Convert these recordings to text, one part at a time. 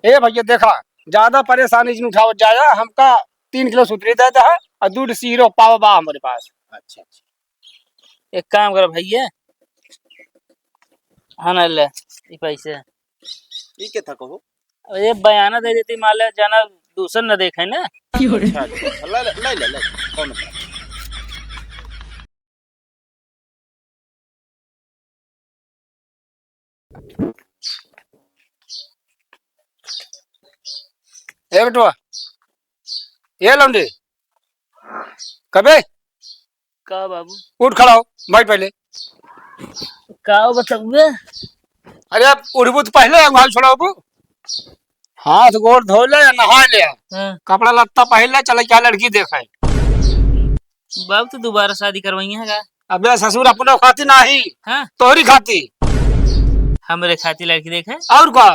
ए भैया देखा, ज्यादा परेशानी नहीं उठाओ जाया। हमका 3 किलो सुतरी दे दे और 2 सीरो पाव बा हमारे पास। अच्छा अच्छा, एक काम करो भैया, हाँ ना ले ये पैसे। ठीक है था कहो। ये बयाना दे देती मान ले जाना दूसर न देखे ना। अच्छा अच्छा अच्छा, ले ले ले ले ले, कौन बात। ए बेटवा, ये लौंडे कबे का बाबू उठ खड़ा हो, बैठ पहले। का बताऊंगे। अरे अब उठबू तो पहले अंगाल छोड़ाबू, हाथ गोड़ धो ले या नहा ले, हाँ। कपड़ा लत्ता पहन ले, चले क्या लड़की देखा। बाबू तो दोबारा शादी करवाई है का? अबे ससुर अपने खाती नहीं, हाँ तोहरी खाती। हमारे खाती लड़की देखे और का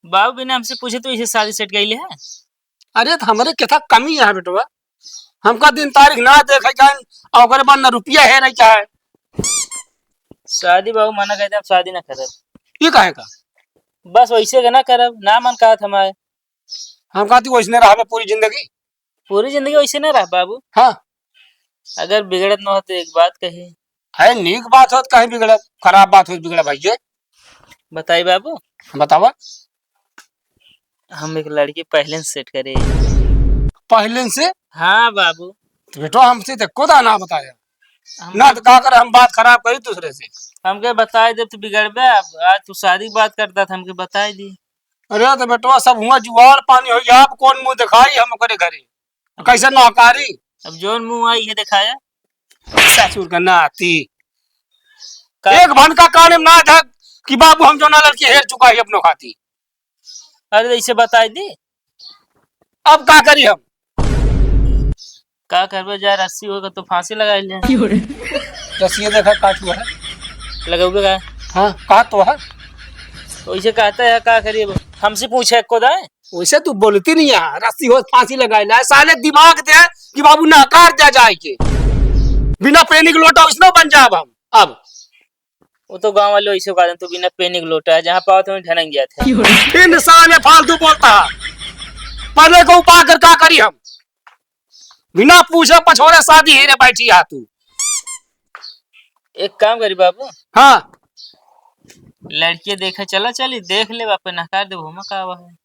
बाबू बिना हमसे पूछे तो इसे शादी सेट गई है। अरे तो हमारे क्या कमी है बेटवा, हमका दिन तारीख ना देखे जाए और ओकरे बाद न रुपया है नहीं क्या है। शादी बाबू मना कहते हम शादी ना करब, ये काहे का? बस वैसे का ना करब, ना मन कहा हमारे। हम कहती वैसने रहा पूरी जिंदगी। पूरी जिंदगी वैसे ना रह बाबू, हाँ अगर बिगड़त न हो तो एक बात कही। है, नीक बात हो कहीं बिगड़ा, खराब बात हो बिगड़ा भैया। बताई बाबू, बतावा। हम एक लड़की पहले से सेट करे। पहले से? हाँ बाबू। तो बेटो हमसे तो खुदा ना बताया हम ना, तो का कर हम बात खराब करी दूसरे से। हमके बताए जब तू बिगड़बे, आज तू शादी की बात करता था हमके बताई दी। अरे तो बेटवा सब हुआ जुआर पानी हो गया, अब कौन मुंह दिखाई हम ओकरे घरे, कैसे नौकारी। अब जोन मुंह आई है दिखाया ससुर का नाती का? एक भन का कान में ना धक कि बाबू हम जो ना लड़की हेर चुका है अपनो खाती। अरे इसे बताई दी, अब का करी हम? का करबे जा, रस्सी होगा तो फांसी लगा ले। रसिया देखा काट हुआ है। लगाओगे का? हाँ कहा तो है। वैसे कहता है का करिए, हमसे पूछे को दाए। वैसे तू बोलती नहीं है, रस्सी हो फांसी लगाए ला, साले दिमाग दे कि बाबू नकार जा जाए के बिना पेनी के लोटा उसने बन जाब हम। अब वो तो गांव वाले वैसे कहा तो बिना पेनी के लोटा है, जहाँ पाओ तो ढनक गया था। इन साले फालतू बोलता है, पहले को उपा कर का करी हम, बिना पूछे पछोरे शादी हेरे बैठी आ तू। एक काम करी बाबू, हाँ लड़की देखा चला चली देख ले, वापस नकार दे घूमा का हुआ है,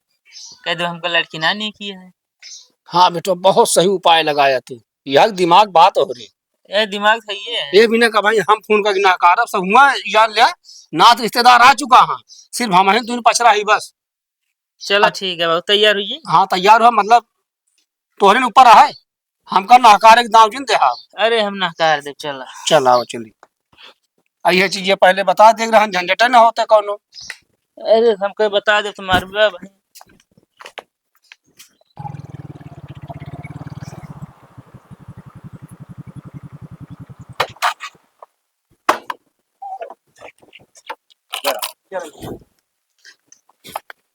कह दो हमको लड़की ना नहीं किया है। हाँ बेटो बहुत सही उपाय लगाया तू, यह दिमाग बात हो रही। ये दिमाग सही है। ये बिना का भाई हम फोन का नकार सब हुआ यार ले, नात रिश्तेदार आ चुका हाँ, सिर्फ हम ही तुम पछरा ही बस। चलो ठीक है बाबू, तैयार हुई। हाँ तैयार हो, मतलब तोहरे ऊपर है, हमका नकार एक दाव दे। हाँ अरे हम नकार दे, चला चल आओ चली। ये चीज पहले बता दे रहा, झंझट न होता कौनो। अरे हमको बता दे तुम्हारे भाई।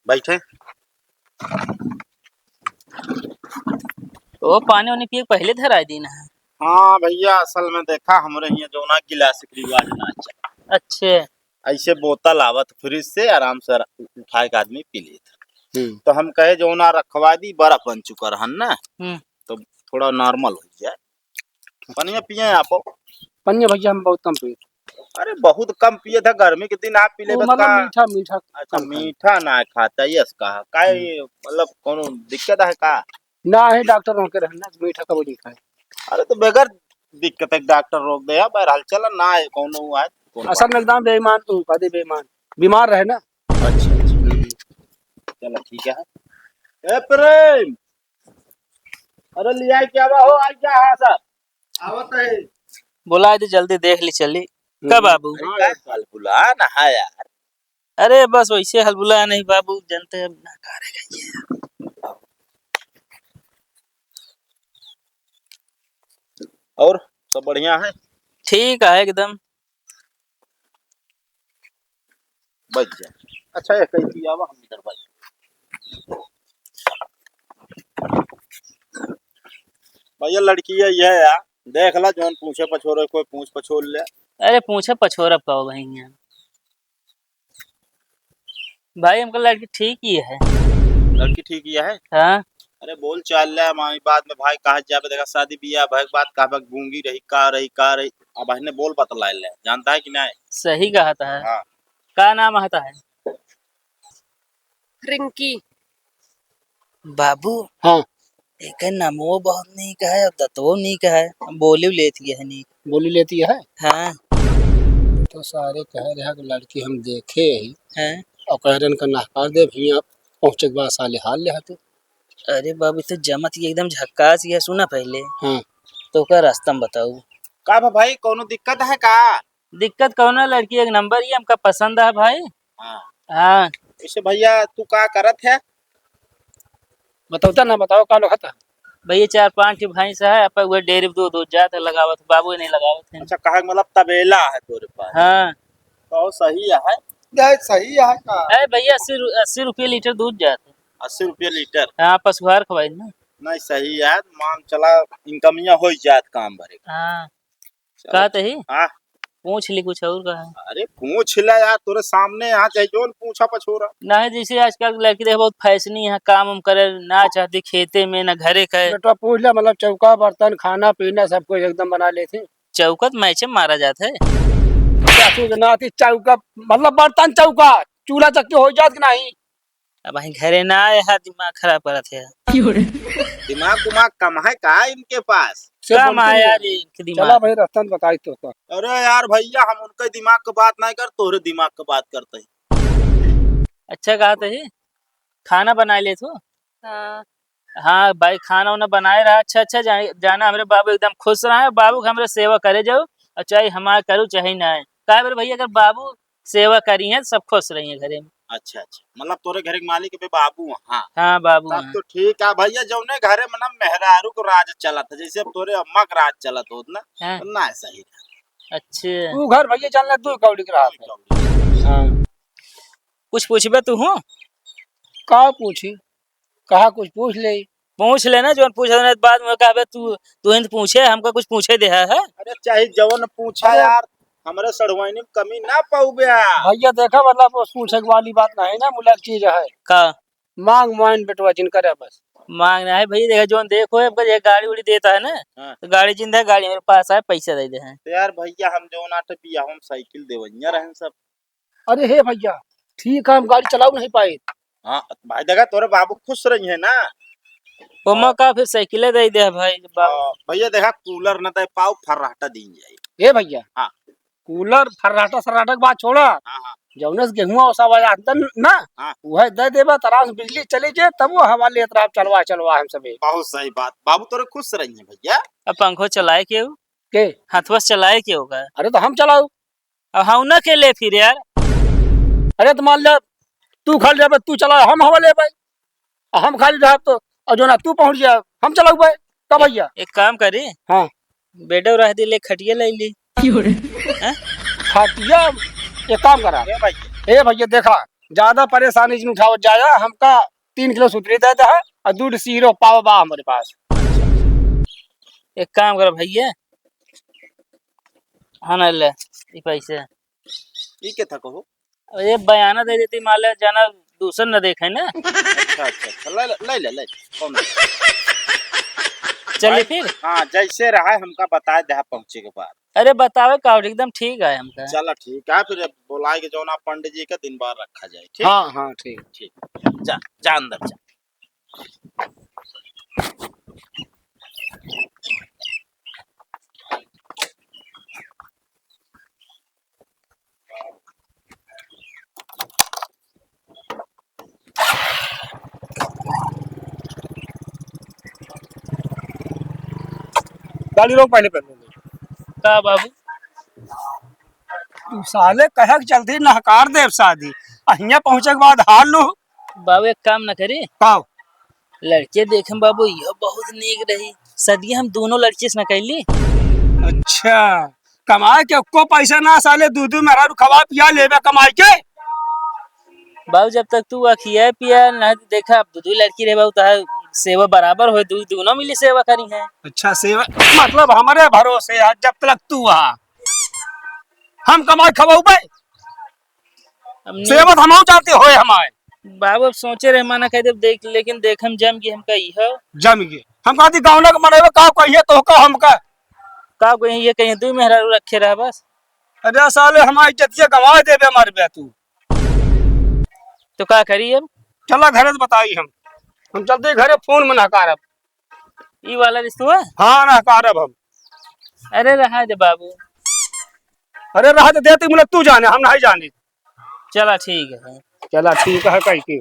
बैठे। ओ पानी वानी पिए पहले धरा दी ना। हाँ भैया, असल में देखा हमरे यहाँ जो ना गिलास के रिवाज ना अच्छा, अच्छे ऐसे बोतल आवत फ्रिज से आराम से उठा के आदमी पी लेता। तो हम कहे जो ना रखवा दी, बर्फ बन चुका रहन ना, तो थोड़ा नॉर्मल हो जाए। पनिया पिए आप? पनिया भैया हम बहुत कम पिए। अरे बहुत कम पिए था, गर्मी के दिन आप पी ले मतलब मीठा मीठा। अच्छा मीठा ना खाता, यस कहा का मतलब कोनो दिक्कत है का? ना है डॉक्टर रोक के रहना, मीठा कब नहीं खाए। अरे तो बगैर दिक्कत है डॉक्टर रोक दे, बहरहाल चल ना है कोनो आज। असल में एकदम बेईमान तू, कदे बेईमान बीमार रहे ना। अच्छा अच्छा चलो ठीक है। ए प्रेम, अरे लिया क्या हो, आज क्या है सर? आवत है, बुला दे जल्दी देख ली चली। कब बाबू? कल बुला ना है यार। अरे बस वैसे हल बुलाया नहीं बाबू, जानते हैं नकारेगा ये। और सब बढ़िया है? ठीक है एकदम। बच जाए। अच्छा ये कैसी आवा, हम इधर बच भैया, लड़की है ये यार, देख ला जोन पूछे पछोरे कोई पूछ पछोर ले। अरे पूछे पछोरब कहो भाई, यहाँ भाई हमको लड़की ठीक ही है। लड़की ठीक ही है। हाँ अरे बोल चाल रहा है मामी बाद में भाई कहा जाबे देखा शादी बियाह भाई बात कहा गूंगी रही अब भाई ने बोल बतला ले जानता है कि नहीं। सही कहा था। हाँ का नाम आता है? रिंकी। बाबू हाँ एक नामो बहुत नहीं का है, अब दत्तो नहीं का है, बोली लेती है नहीं। बोली लेती है। हाँ तो सारे कह रहे हैं कि लड़की हम देखे ही हाँ। और कह रहे का नकार दे भैया पहुंचे के बाद साले हाल ले हाथे। अरे बाबू तो जमत ही एकदम झक्कास ही है, सुना पहले हाँ तो का रास्ता में बताऊ। का भाई कोनो दिक्कत है का? दिक्कत कौन है? लड़की एक नंबर ही हमका पसंद है भाई। हाँ हाँ इसे भैया तू का करत है? बताओ ना, बताओ का लोग था। भैया 4-5 भैंस है, अपन वो डेयरी दूध जात लगावत, बाबू नहीं लगावत है। अच्छा कहा मतलब तबेला है तोरे पास? हाँ तो सही है सही है का? अरे भैया 80 रुपये लीटर दूध जाते। 80 रुपये लीटर? हाँ पशुहार खवाई ना। नहीं सही है, मान चला इनकमिया हो जात काम भरे। हाँ चलो। कहते ही हाँ पूछ ली कुछ और कहा। अरे पूछ ले यार, तोरे सामने यहाँ चाहिए जो पूछा पछोरा। ना जैसे आजकल लड़की देखे बहुत फैशनी है, काम हम करे ना चाहती खेते में ना घरे का। बेटा पूछ ले, मतलब चौका बर्तन खाना पीना सब कुछ एकदम बना लेते। चौकत मैचे मारा जाता है। चौका मतलब बर्तन चौका चूल्हा चक्की हो जात कि नहीं। अब वहीं घरे ना आए है, दिमाग खराब करत है। दिमाग उमाग कम है का इनके पास? कम है यार इनके चला दिमाग। भाई रास्ता बताई तो का। अरे यार भैया हम उनके दिमाग की बात नहीं कर, तोरे दिमाग की बात करते हैं। अच्छा कहा तो ही खाना बना ले तू। हाँ भाई खाना वाना बनाए रहा। अच्छा जाना हमरे बाबू एकदम खुश रहा है। बाबू के हमरे सेवा करे जाओ और चाहे हमारे करूँ चाहे ना है। कहा बेरे भैया अगर बाबू सेवा करी है सब खुश रही है घरे में। अच्छा मतलब तोरे घर के मालिक पे बाबू हैं? हाँ हाँ बाबू तब हैं। तो ठीक है भैया, जौने घरे में ना मेहरारू को राज चलत है, जैसे अब तोरे अम्मा का राज चलत हो ना, हाँ। ना सही है। अच्छा तू घर भैया चलना, तू कौड़ी के रात है। हाँ कुछ पूछबे तू हूँ? का पूछी, कहा कुछ पूछ ले। पूछ लेना जो पूछे बाद में कहा तू ही पूछे हमका कुछ पूछे दे है। अरे चाहे जवन पूछा यार, हमारे सड़वाइनी में कमी ना पाऊ बया। भैया देखा मतलब उस पूछे वाली बात नहीं ना, मुलाक चीज है का मांग मान बेटवा जिन करे बस मांगना है भैया। देखा जो देखो ये गाड़ी उड़ी देता है ना। हाँ। तो गाड़ी जिंदा है, गाड़ी मेरे पास है, पैसा दे दे हैं। तो यार भैया हम जो नाटे पिया हम साइकिल देवैया रहे सब। अरे हे भैया ठीक है, हम गाड़ी चलाऊ नहीं पाए। हाँ भाई देखा तोरे बाबू खुश रही है ना। ओमा का फिर साइकिल दे दे भाई बाबू। भैया देखा कूलर न दे पाऊ फर्राटा दी जाए। हे भैया हाँ। कूलर फर्राटा सराटा के बात छोड़ा, हाँ जौनस गेहुआ ओसावा आदन ना हाँ। वह दे देबा तरास बिजली चले जे तब वो हवा लेत रहा चलवा हम सबे। बहुत सही बात, बाबू तोरे खुश रही है भैया। अब पंखो चलाए के के हाथवा से चलाए के होगा। अरे तो हम चलाऊ। अब हाँ ना के ले फिर यार। अरे तो मान ले तू खाली रह तू चला, हम हवा ले भाई, हम खाली रह तो और जो ना तू पहुंच जाए हम चलाऊ भाई का भैया। एक काम करी। हाँ बेटा रह दी ले खटिया ले ली। खटिया एक काम करा ए भैया देखा ज्यादा परेशानी जिन उठावत जाया, हमका 3 किलो सुतरी दे दे है और दूध सीरो पाव बा हमारे पास। एक काम कर भैया, हाँ ना ले ये पैसे। ठीक है था कहो। ये बयाना दे देती मान ले जाना दूसर न देखे ना। अच्छा ले कौन चलिए फिर। हाँ जैसे रहा हमका बता दे पहुँचे के बाद। अरे बतावे का एकदम ठीक है हमका। चला ठीक है फिर बुलाए के जो ना पंडित जी का दिन बार रखा जाए। ठीक हाँ हाँ ठीक जा अंदर जा। गाड़ी रोक पहले का बाबू तू साले कह चलती नहकार देव शादी अहिया पहुंचे के बाद हार लू। बाबू एक काम न करी, का लड़के देखे बाबू यह बहुत नीक रही, सदिया हम दोनों लड़के से न कैली। अच्छा कमाए के को पैसा ना साले दूध मेरा खवा पिया लेबे कमाई के। बाबू जब तक तू अखिया पिया न देखा अब दू लड़की रहे बाबू तो सेवा बराबर हो, दोनों मिली सेवा करी है। अच्छा सेवा मतलब हमारे भरोसे है, जब तक तू वहाँ हम कमाई खवाऊ भाई सेवा हम चाहते हो हमारे। बाबू अब सोचे रहे माना कह दे देख, लेकिन देखम जम की हमका यह जम गए हम कहती गाँव ना मरेबे का कहिए तो का हमका। का कोई ये कहीं तू मेहरा रखे रहा बस। अरे साले हमारी इज्जतिया गंवा देबे मरबे तू। तो का करी अब? चला घरे से बताई हम चलते घरे फोन में नहकारब। ई वाला रिश्ता? हाँ नहकारब हम। अरे रहा दे बाबू। अरे रहा तो देती मुझे तू जाने हम नहीं जाने। चला ठीक है। चला ठीक है कह के